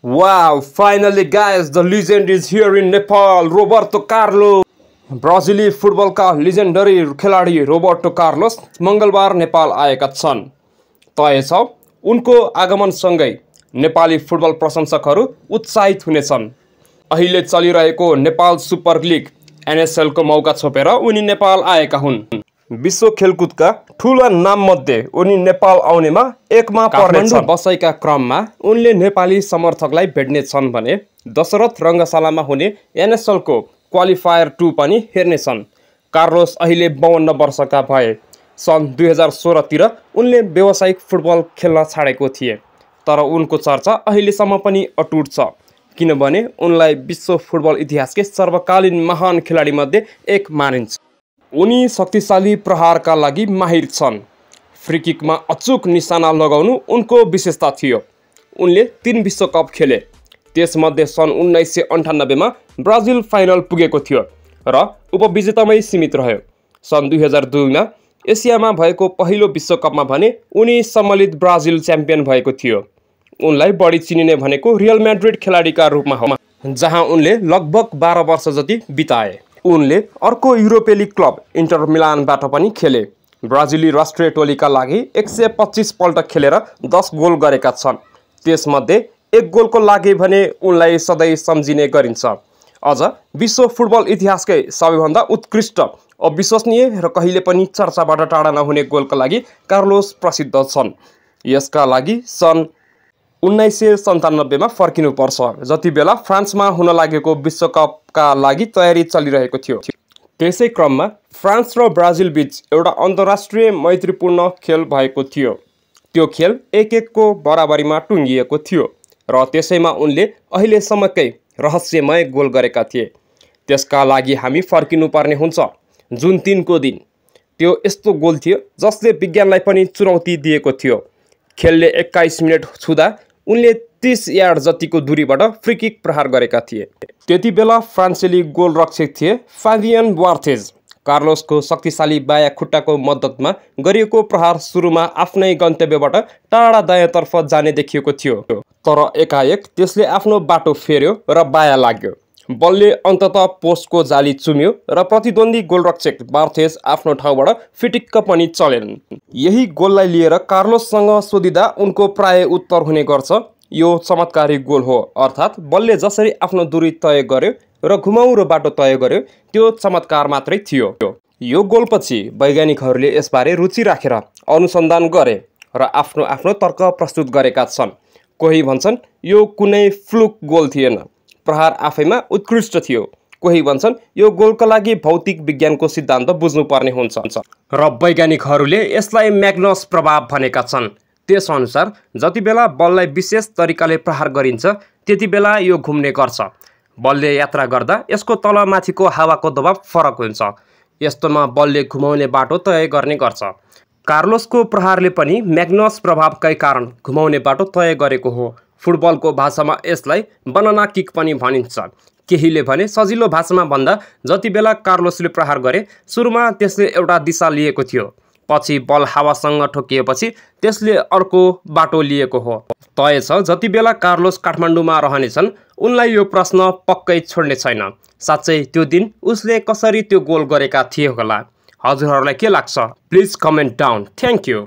Wow, finally guys, the legend is here in Nepal, Roberto Carlos. ब्राजिली फुटबलका लिजेन्डरी खेलाडी Roberto Carlos मंगलबार नेपाल आएका छन्। तय छ उनको आगमनसँगै नेपाली फुटबल प्रशंसकहरू उत्साहित हुनेछन्। अहिले चलिरहेको नेपाल सुपर लिग NSL को मौका छोपेर उनी नेपाल आएका हुन्। विश्व खेलकुदका ठूला नाममध्ये उनी नेपाल आउनेमा एकमा पर्नेछन्। बसाइका क्रममा उनले नेपाली समर्थकलाई भेट्ने छन् भने दशरथ रंगशालामा हुने NSL को क्वालिफायर 2 पनि हेर्नेछन्। कार्लोस अहिले 52 वर्षका भए। सन् 2016 तिर उनले व्यावसायिक फुटबल खेल्न छाडेको थिए, तर उनको चर्चा अहिलेसम्म पनि अटुट छ, किनभने उनलाई विश्व फुटबल इतिहासकै सर्वकालीन महान खेलाडी मध्ये एक मानिन्छ। उनी शक्तिशाली प्रहारका लागि माहिर छन्। फ्री किकमा अचूक निशाना लगाउनु उनको विशेषता थियो। उनले 3 विश्वकप खेले, त्यसमध्ये सन् 1998 मा ब्राजिल फाइनल पुगेको थियो र उपविजेतामै सीमित रह्यो। सन् 2002 मा एसियामा भएको पहिलो विश्वकपमा भने उनी सम्मिलित ब्राजिल च्याम्पियन भएको थियो। उनलाई बढी चिनिने भनेको रियल मैड्रिड खेलाडीका रूपमा हो, जहाँ उनले लगभग 12 वर्ष जति बिताए। उनले अर्को युरोपेली क्लब इन्टर मिलानबाट पनि खेले। ब्राजिली राष्ट्रिय टोलीका लागि 125 पल्ट खेलेर 10 गोल गरेका छन्। त्यसमध्ये 1 गोलको लागि भने उनलाई सधैँ सम्झिने गरिन्छ। अझ विश्व फुटबल इतिहासकै सबैभन्दा उत्कृष्ट, अविश्वसनीय र कहिले पनि चर्चाबाट टाढा नहुने गोलका लागि कार्लोस प्रसिद्ध छन्। यसका लागि सन् 1997 मा फर्किनुपर्छ, जति बेला फ्रान्समा हुन लागेको विश्वकपका लागि तयारी चलिरहेको थियो। त्यसै क्रममा फ्रान्स र ब्राजिल बीच एउटा अन्तर्राष्ट्रिय मैत्रीपूर्ण खेल भएको थियो। त्यो खेल 1-1 को बराबरीमा टुङ्गिएको थियो र त्यसैमा उनले अहिलेसम्मकै रहस्यमय गोल गरेका थिए। त्यसका लागि हामी फर्किनुपर्ने हुन्छ। जुन 3 को दिन त्यो यस्तो गोल थियो जसले विज्ञानलाई पनि चुनौती दिएको थियो। खेलले 21 मिनेट छुँदा उनले 30 यार्ड जतिको दूरीबाट फ्री किक प्रहार गरेका थिए। त्यति बेला फ्रान्सेली गोलरक्षक थिए फाबियन बार्थेज। कार्लोसको शक्तिशाली बायाँ खुट्टाको मद्दतमा गरिएको प्रहार सुरुमा आफ्नै गन्तव्यबाट टाढा दायाँतर्फ जाने देखिएको थियो, तर एकाएक त्यसले आफ्नो बाटो फेर्यो र बायाँ लाग्यो। बलले अन्ततः पोस्टको जाली चुम्यो र प्रतिद्वन्दी गोलरक्षक बार्थेज आफ्नो ठाउँबाट फिटिक्क पनि चलेनन्। यही गोललाई लिएर कार्लोससँग सोधिँदा उनको प्राय उत्तर हुने गर्छ, यो चमत्कारी गोल हो, अर्थात् बलले जसरी आफ्नो दूरी तय गर्यो र घुमाउरो बाटो तय गर्यो त्यो चमत्कार मात्रै थियो। यो गोलपछि वैज्ञानिकहरूले यसबारे रुचि राखेर अनुसन्धान गरे र आफ्नो आफ्नो तर्क प्रस्तुत गरेका छन्। कोही भन्छन् यो कुनै फ्लुक गोल थिएन, प्रहार आफैमा उत्कृष्ट थियो। कोही भन्छन् यो गोलका लागि भौतिक विज्ञानको सिद्धान्त बुझ्नुपर्ने हुन्छ र वैज्ञानिकहरूले यसलाई म्याग्नस प्रभाव भनेका छन्। त्यसअनुसार जति बेला बललाई विशेष तरिकाले प्रहार गरिन्छ त्यति बेला यो घुम्ने गर्छ। बलले यात्रा गर्दा यसको तलमाथिको हावाको दबाव फरक हुन्छ। यस्तोमा बलले घुमाउने बाटो तय गर्ने गर्छ। कार्लोसको प्रहारले पनि म्याग्नस प्रभावकै कारण घुमाउने बाटो तय गरेको हो। फुटबलको भाषामा यसलाई बनाना किक पनि भनिन्छ। केहीले भने सजिलो भाषामा भन्दा जति बेला कार्लोसले प्रहार गरे सुरुमा त्यसले एउटा दिशा लिएको थियो, पछि बल हावासँग ठोकिएपछि त्यसले अर्को बाटो लिएको हो। तय छ जति बेला कार्लोस काठमाडौँमा रहनेछन् उनलाई यो प्रश्न पक्कै छोड्ने छैन, साँच्चै त्यो दिन उसले कसरी त्यो गोल गरेका थिए होला। हजुरहरूलाई के लाग्छ? Please comment down. Thank you.